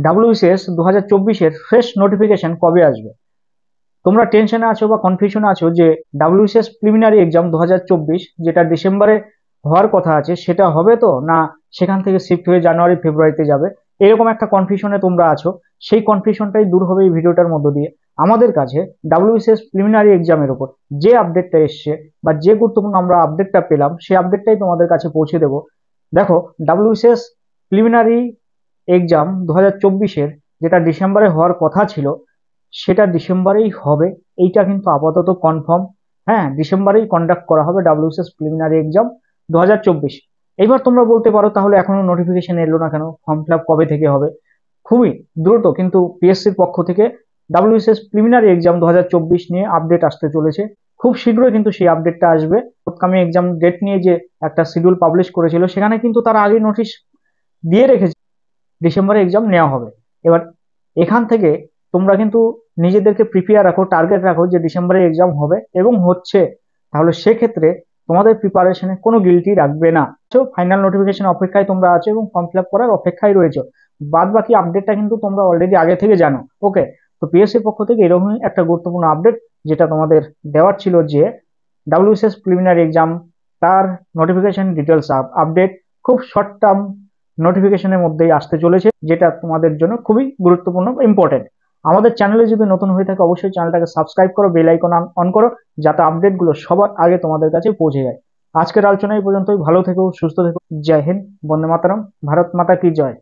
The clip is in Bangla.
ডাব্লিউবিসিএস 2024-এর ফ্রেশ নোটিফিকেশন কবে আসবে? তোমরা টেনশনে আছো বা কনফিউশনে আছো যে ডাব্লিউবিসিএস প্রিলিমিনারি এক্সাম 2024 যেটা ডিসেম্বরে হওয়ার কথা আছে সেটা হবে তো, না সেখান থেকে শিফট হয়ে জানুয়ারি ফেব্রুয়ারিতে যাবে, এরকম একটা কনফিউশনে তোমরা আছো। সেই কনফিউশনটাই দূর হবে এই ভিডিওটার মধ্য দিয়ে। আমাদের কাছে ডাব্লিউবিসিএস প্রিলিমিনারি এক্সামের উপর যে আপডেটটা এসছে বা যে গুরুত্বপূর্ণ আমরা আপডেটটা পেলাম সেই আপডেটটাই তোমাদের কাছে পৌঁছে দেবো। দেখো, ডাব্লিউবিসিএস প্রিলিমিনারি এক্সাম 2024-এর যেটা ডিসেম্বরে হওয়ার কথা ছিল সেটা ডিসেম্বরেই হবে, এইটা কিন্তু আপাতত কনফার্ম। হ্যাঁ, ডিসেম্বরেই কন্ডাক্ট করা হবে ডাব্লিউবিসিএস প্রিলিমিনারি এক্সাম 2024। এইবার তোমরা বলতে পারো তাহলে এখনো নোটিফিকেশন এলো না কেন, ফর্ম ফিল আপ কবে থেকে হবে? খুবই দ্রুত কিন্তু পিএসসির পক্ষ থেকে ডাব্লিউবিসিএস প্রিলিমিনারি এক্সাম 2024 নিয়ে আপডেট আসতে চলেছে। খুব শীঘ্রই কিন্তু সেই আপডেটটা আসবে। আপকামিং এক্সাম ডেট নিয়ে যে একটা শিডিউল পাবলিশ করেছিল সেখানে কিন্তু তারা আগে নোটিশ দিয়ে রেখেছে ডিসেম্বরে এক্সাম নেওয়া হবে। এবার এখান থেকে তোমরা কিন্তু নিজেদেরকে প্রিপেয়ার রাখো, টার্গেট রাখো যে ডিসেম্বরে এক্সাম হবে এবং হচ্ছে, তাহলে সেক্ষেত্রে তোমাদের প্রিপারেশনে কোনো গিল্টি রাখবে না। তো ফাইনাল নোটিফিকেশন অপেক্ষায় তোমরা আছো এবং ফর্ম ফিল আপ করার অপেক্ষায় রয়েছে। বাদ বাকি আপডেটটা কিন্তু তোমরা অলরেডি আগে থেকে জানো। ওকে, তো পিএসসির পক্ষ থেকে এরকমই একটা গুরুত্বপূর্ণ আপডেট যেটা তোমাদের দেওয়ার ছিল যে ডাব্লিউবিসিএস প্রিলিমিনারি এক্সাম তার নোটিফিকেশন ডিটেলস আপডেট খুব শর্ট টার্ম নোটিফিকেশনের মধ্যেই আসতে চলেছে, যেটা তোমাদের জন্য খুবই গুরুত্বপূর্ণ, ইম্পর্টেন্ট। আমাদের চ্যানেলে যদি নতুন হয়ে থাকে অবশ্যই চ্যানেলটাকে সাবস্ক্রাইব করো, বেল আইকন অন করো, যাতে আপডেটগুলো সবার আগে তোমাদের কাছে পৌঁছে যায়। আজকের আলোচনা এই পর্যন্তই। ভালো থেকো, সুস্থ থেকো। জয় হিন্দ, বন্দে মাতরম, ভারত মাতা কি জয়।